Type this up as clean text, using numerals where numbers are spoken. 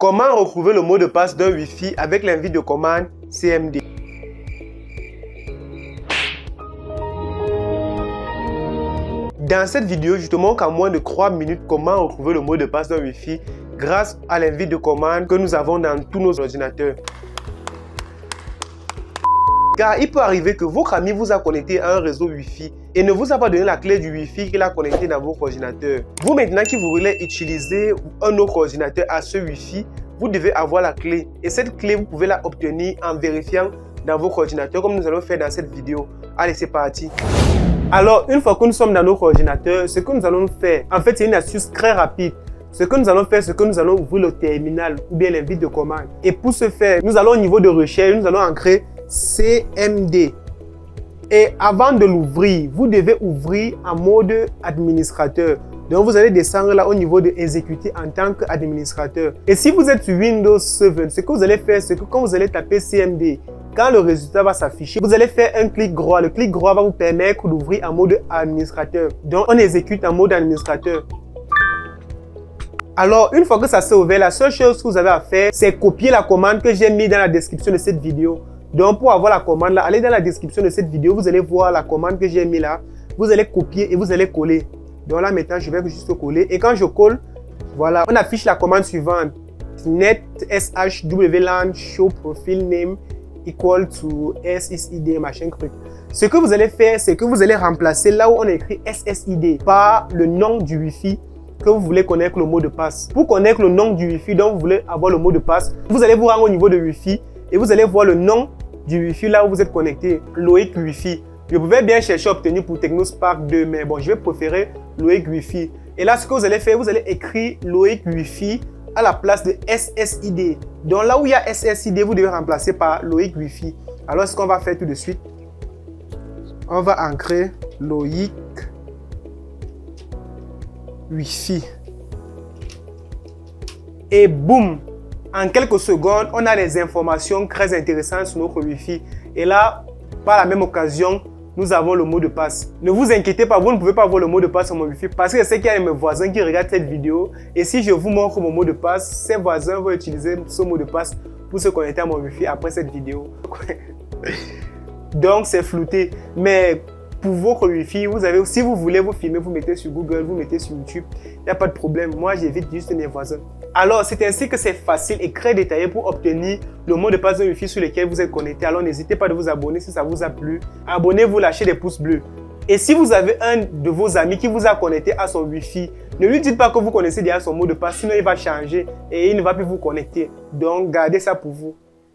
Comment retrouver le mot de passe d'un Wi-Fi avec l'invite de commande CMD? Dans cette vidéo, je te montre en moins de 3 minutes comment retrouver le mot de passe d'un Wi-Fi grâce à l'invite de commande que nous avons dans tous nos ordinateurs. Car il peut arriver que votre ami vous a connecté à un réseau Wi-Fi et ne vous a pas donné la clé du Wi-Fi qu'il a connecté dans votre ordinateur. Vous maintenant qui voulez utiliser un autre ordinateur à ce Wi-Fi, vous devez avoir la clé. Et cette clé, vous pouvez la obtenir en vérifiant dans votre ordinateur comme nous allons faire dans cette vidéo. Allez, c'est parti. Alors, une fois que nous sommes dans notre ordinateur, ce que nous allons faire, en fait, c'est une astuce très rapide. Ce que nous allons faire, c'est que nous allons ouvrir le terminal ou bien l'invite de commande. Et pour ce faire, nous allons au niveau de recherche, nous allons ancrer CMD. Et avant de l'ouvrir, vous devez ouvrir en mode administrateur. Donc, vous allez descendre là au niveau de exécuter en tant qu'administrateur. Et si vous êtes sur Windows 7, ce que vous allez faire, c'est que quand vous allez taper CMD, quand le résultat va s'afficher, vous allez faire un clic droit. Le clic droit va vous permettre d'ouvrir en mode administrateur. Donc, on exécute en mode administrateur. Alors, une fois que ça s'est ouvert, la seule chose que vous avez à faire, c'est copier la commande que j'ai mise dans la description de cette vidéo. Donc, pour avoir la commande là, allez dans la description de cette vidéo, vous allez voir la commande que j'ai mise là. Vous allez copier et vous allez coller. Donc là, maintenant, je vais juste coller. Et quand je colle, voilà, on affiche la commande suivante. Net shwlan show profile name equal to SSID, machin truc. Ce que vous allez faire, c'est que vous allez remplacer là où on a écrit SSID par le nom du Wi-Fi que vous voulez connaître le mot de passe. Pour connaître le nom du Wi-Fi dont vous voulez avoir le mot de passe, vous allez vous rendre au niveau de Wi-Fi et vous allez voir le nom du Wi-Fi là où vous êtes connecté, Loïc Wi-Fi. Je pouvais bien chercher à obtenir pour TechnoSpark 2, mais bon, je vais préférer Loïc Wi-Fi. Et là, ce que vous allez faire, vous allez écrire Loïc Wi-Fi à la place de SSID. Donc là où il y a SSID, vous devez remplacer par Loïc Wi-Fi. Alors, ce qu'on va faire tout de suite, on va ancrer Loïc Wi-Fi. Et boum! En quelques secondes, on a des informations très intéressantes sur notre Wi-Fi. Et là, par la même occasion, nous avons le mot de passe. Ne vous inquiétez pas, vous ne pouvez pas avoir le mot de passe sur mon Wi-Fi parce que je sais qu'il y a mes voisins qui regardent cette vidéo. Et si je vous montre mon mot de passe, ces voisins vont utiliser ce mot de passe pour se connecter à mon Wi-Fi après cette vidéo. Donc, c'est flouté. Mais pour votre Wi-Fi, vous avez, si vous voulez vous filmer, vous mettez sur Google, vous mettez sur YouTube. Il n'y a pas de problème. Moi, j'évite juste mes voisins. Alors, c'est ainsi que c'est facile et très détaillé pour obtenir le mot de passe de Wi-Fi sur lequel vous êtes connecté. Alors, n'hésitez pas de vous abonner si ça vous a plu. Abonnez-vous, lâchez des pouces bleus. Et si vous avez un de vos amis qui vous a connecté à son Wi-Fi, ne lui dites pas que vous connaissez déjà son mot de passe, sinon il va changer et il ne va plus vous connecter. Donc, gardez ça pour vous.